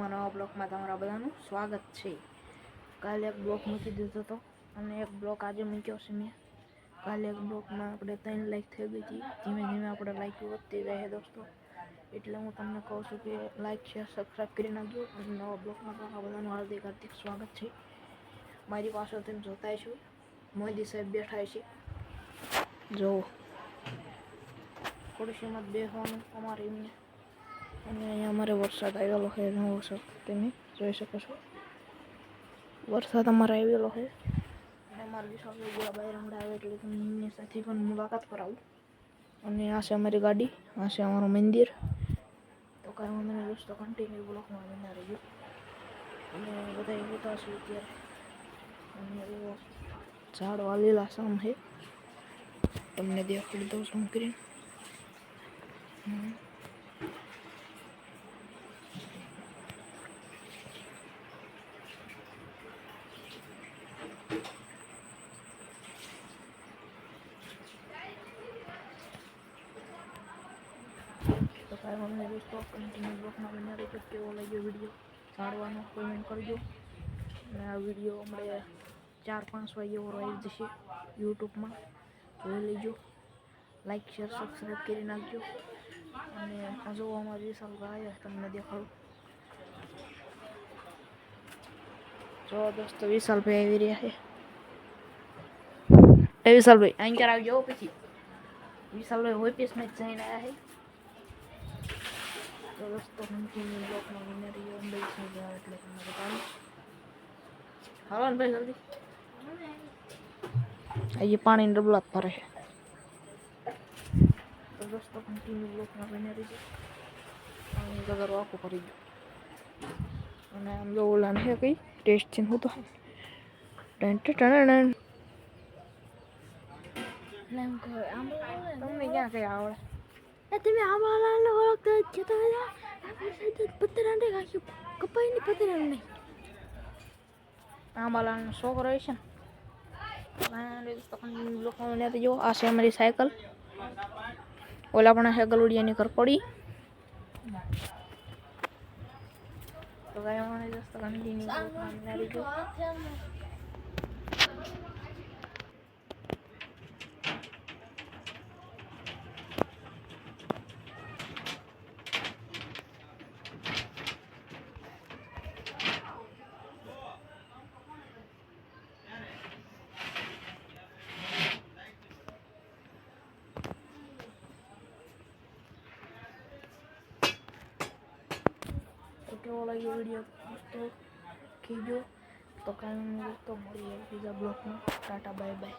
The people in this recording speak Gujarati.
નવા બ્લોકમાં તમારા બધાનું સ્વાગત છે. કાલે એક બ્લોક મૂકી દીધો હતો અને એક બ્લોક આજે મૂક્યો છે મેં. કાલે એક બ્લોકમાં આપણે 3 લાઈક થઈ ગઈ હતી. ધીમે ધીમે આપણે લાઈક વધતી રહે દોસ્તો. એટલે હું તમને કહું છું કે લાઈક શેર સબસ્ક્રાઈબ કરી નાખજો. અને નવા બ્લોકમાં તમારા બધાનું હાર્દિક સ્વાગત છે. મારી પાસે તમે જોતા છો મોદી સાહેબ બેઠા છે. જો ખુરશીમાં બેસવાનું અમારે એમને. અને અહીંયા અમારે વરસાદ આવેલો છે. નવો વરસાદ તમે જોઈ શકો છો. વરસાદ અમારે આવેલો છે અને અમારા વિશાલ બહાર હમણાં આવે એટલે તમને એમની સાથે પણ મુલાકાત કરાવું. અને આ છે અમારી ગાડી, આ છે અમારું મંદિર. તો કાંઈ વાંધો નહીં દોસ્તો, કન્ટિન્યુ બ્લોકમાં બના રહીજો. અને બધા હોતા છે અત્યારે. અને ઝાડવા લીલાછમ છે. તમને દેખાડી દઉં છું કરીને. તો કાંઈ વાંધો નહીં દોસ્તો, કન્ટિન્યુ બ્લોકમાં બન્યા રહીજો. કેવો લાગ્યો વિડીયો ઝાડવાનો કોમેન્ટ કરજો. અને આ વિડીયો હમણાં 4-5 વાગે એવો આવી જશે યુટ્યુબમાં, જોઈ લેજો. લાઈક શેર સબસ્ક્રાઈબ કરી નાખજો. અને આ જો અમારી વિશાલ ભાઈ તમને દેખાડું. જો દોસ્તો વિશાલભાઈ આવી રહ્યા છે. એ વિશાલભાઈ અહીં ક્યારે આવી જાઓ પછી. વિશાલભાઈ ઓફિસમાં જ જઈને આવ્યા છે. તો દોસ્તો કન્ટિન્યુ બ્લોકમાં બને રહીજો. અંદર આવે એટલે તમને બતાવીશ. હાલો ને ભાઈ જલ્દી. અહીં પાણીની ડબલા ભરે છે. તો દોસ્તો કન્ટિન્યુ બ્લોકમાં બને રહીજો. પાણી ગગરો આખું ભરી ગયું. અને આમ જો ઓલાને છે કઈ ટેસ્ટ છે હું તો તમને ક્યાં કઈ આવડે? તમે આંબાલાલને ઓળખતા જ છો. તમે પતરાને કપાઈ ની પતરાને નહીં. આંબાલાલનો છોકરો છે ને. જો આ છે અમારી સાયકલ. ઓલા પણ સાયકલ ઉડિયાની કર પડી. તો કાંઈ વાંધો નહીં દોસ્તો, કન્ટિન્યુ કેવો લાગ્યો વિડીયો દોસ્તો કહેજો. તો કાંઈ દોસ્તો મળીએ બીજા બ્લોગમાં. Tata bye bye.